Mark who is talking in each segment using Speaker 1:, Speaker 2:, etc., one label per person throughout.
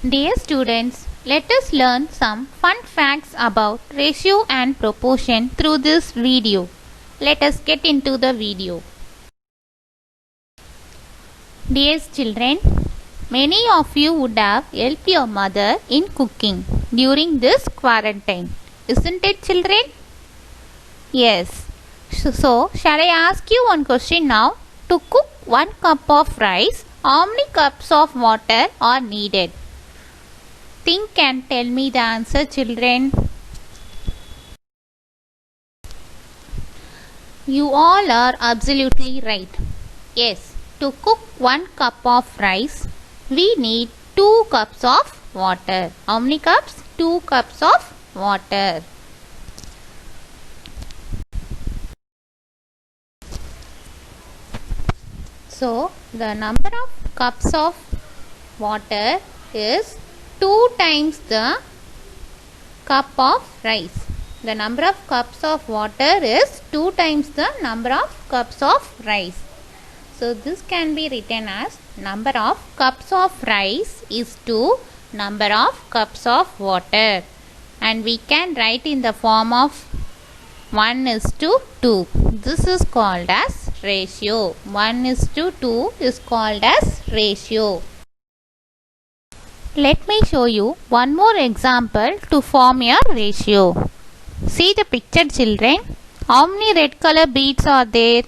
Speaker 1: Dear students, let us learn some fun facts about ratio and proportion through this video. Let us get into the video. Dear children, many of you would have helped your mother in cooking during this quarantine. Isn't it, children? Yes. So, shall I ask you one question now? To cook 1 cup of rice, how many cups of water are needed? Think and tell me the answer, children. You all are absolutely right. Yes, to cook 1 cup of rice, we need 2 cups of water. How many cups? 2 cups of water. So, the number of cups of water is 2 times the cup of rice. The number of cups of water is 2 times the number of cups of rice. So, this can be written as number of cups of rice is 2 number of cups of water. And we can write in the form of 1:2. This is called as ratio. 1:2 is called as ratio. Let me show you one more example to form your ratio. See the picture, children. How many red color beads are there?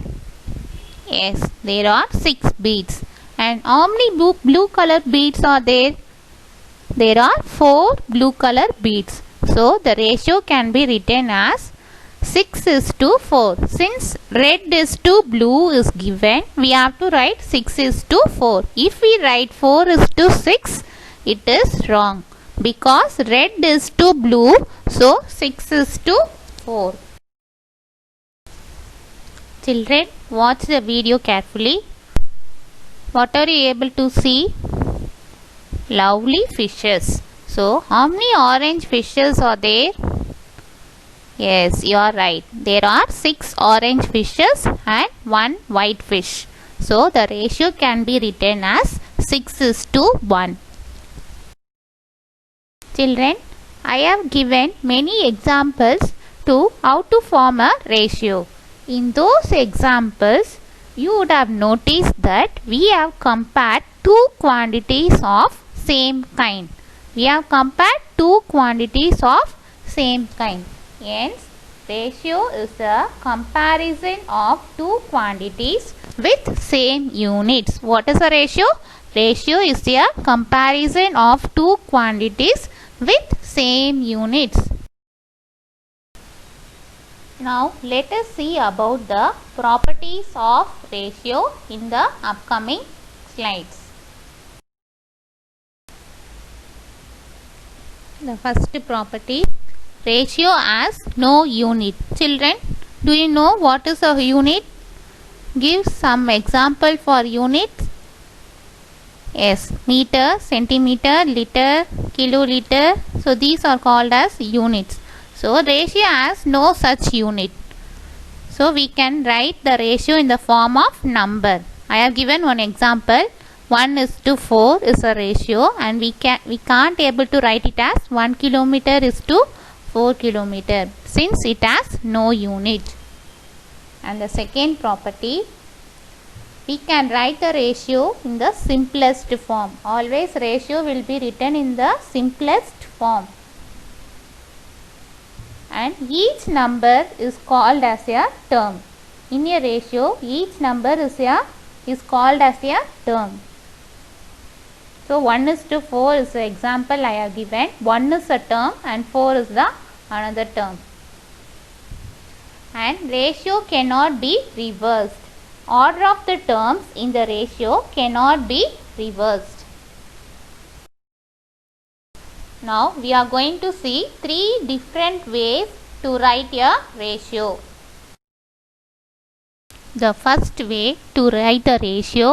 Speaker 1: Yes, there are 6 beads. And how many blue color beads are there? There are 4 blue color beads. So the ratio can be written as 6:4. Since red is to blue is given, we have to write 6:4. If we write 4:6, it is wrong because red is to blue, so 6:4. Children, watch the video carefully. What are you able to see? Lovely fishes. So, how many orange fishes are there? Yes, you are right. There are 6 orange fishes and 1 white fish. So, the ratio can be written as 6:1. Children, I have given many examples to how to form a ratio. In those examples, you would have noticed that we have compared 2 quantities of same kind. We have compared 2 quantities of same kind. Hence, ratio is the comparison of 2 quantities with same units. What is a ratio? Ratio is a comparison of 2 quantities with same units. Now, let us see about the properties of ratio in the upcoming slides. The first property, ratio has no unit. Children, do you know what is a unit? Give some example for units. Yes, meter, centimeter, liter, kiloliter. So these are called as units. So ratio has no such unit. So we can write the ratio in the form of number. I have given one example. 1:4 is a ratio, and we can't able to write it as 1 kilometer is to 4 kilometer since it has no unit. And the second property, we can write the ratio in the simplest form. Always ratio will be written in the simplest form. And each number is called as a term. In a ratio, each number is called as a term. So 1:4 is the example I have given. 1 is a term and 4 is the another term. And ratio cannot be reversed. Order of the terms in the ratio cannot be reversed. Now we are going to see 3 different ways to write a ratio. The first way to write a ratio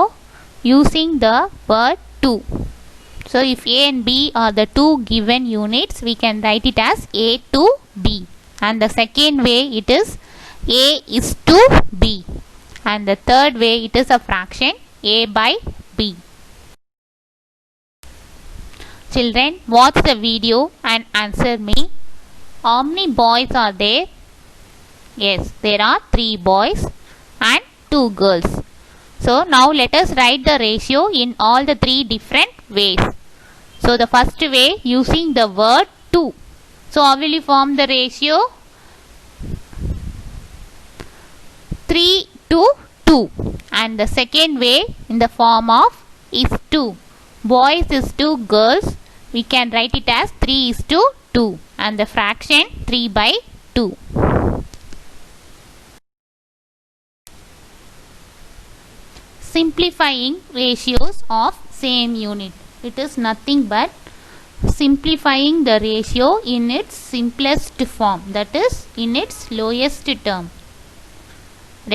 Speaker 1: using the word 2. So if A and B are the 2 given units, we can write it as A to B. And the second way, it is A is to B. And the third way, it is a fraction A by B. Children, watch the video and answer me. How many boys are there? Yes, there are 3 boys and 2 girls. So now let us write the ratio in all the 3 different ways. So the first way, using the word 2. So how will you form the ratio? 3 to 2. And the second way, in the form of is 2. Boys is to girls. We can write it as 3 is to 2. And the fraction 3 by 2. Simplifying ratios of same unit. It is nothing but simplifying the ratio in its simplest form, that is in its lowest term.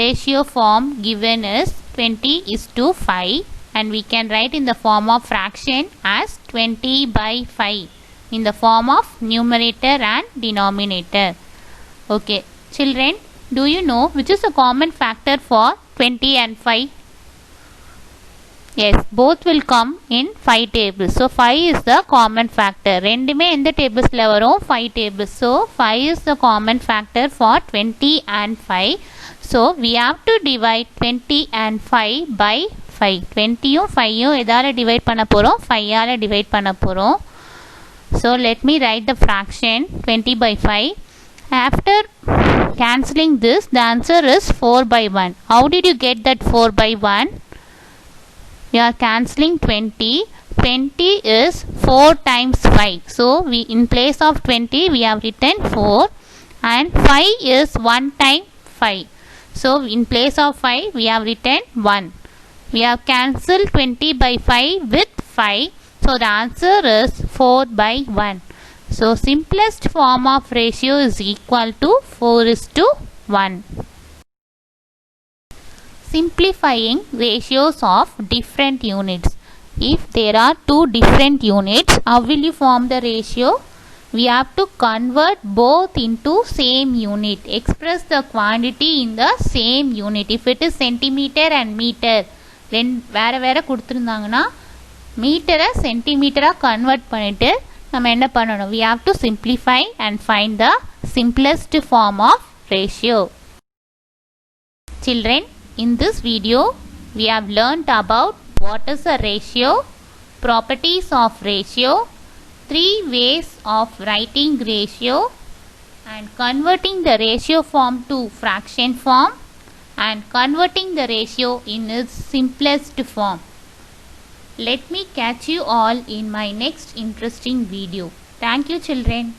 Speaker 1: Ratio form given is 20 is to 5 and we can write in the form of fraction as 20 by 5 in the form of numerator and denominator. Okay, children, do you know which is a common factor for 20 and 5? Yes, both will come in 5 tables. So 5 is the common factor. ரெண்டுமே எந்த டேபிள்ஸ்ல வரும்? 5 tables. So 5 is the common factor for 20 and 5. So we have to divide 20 and 5 by 5. 20யும் 5யும் எதால divide பண்ண போறோம்? 5 ஆல divide பண்ண போறோம். So let me write the fraction 20 by 5. After cancelling this, the answer is 4 by 1. How did you get that 4 by 1? We are cancelling 20. 20 is 4 times 5. So we in place of 20 we have written 4 and 5 is 1 time 5. So in place of 5 we have written 1. We have cancelled 20 by 5 with 5. So the answer is 4 by 1. So simplest form of ratio is equal to 4 is to 1. Simplifying ratios of different units. If there are 2 different units, how will you form the ratio? We have to convert both into same unit. Express the quantity in the same unit. If it is centimeter and meter, then வேற கொடுத்திருந்தாங்கன்னா மீட்டரை சென்டிமீட்டரா convert பண்ணிட்டு நம்ம என்ன பண்ணணும்? We have to simplify and find the simplest form of ratio. Children, in this video, we have learnt about what is a ratio, properties of ratio, 3 ways of writing ratio, and converting the ratio form to fraction form, and converting the ratio in its simplest form. Let me catch you all in my next interesting video. Thank you, children.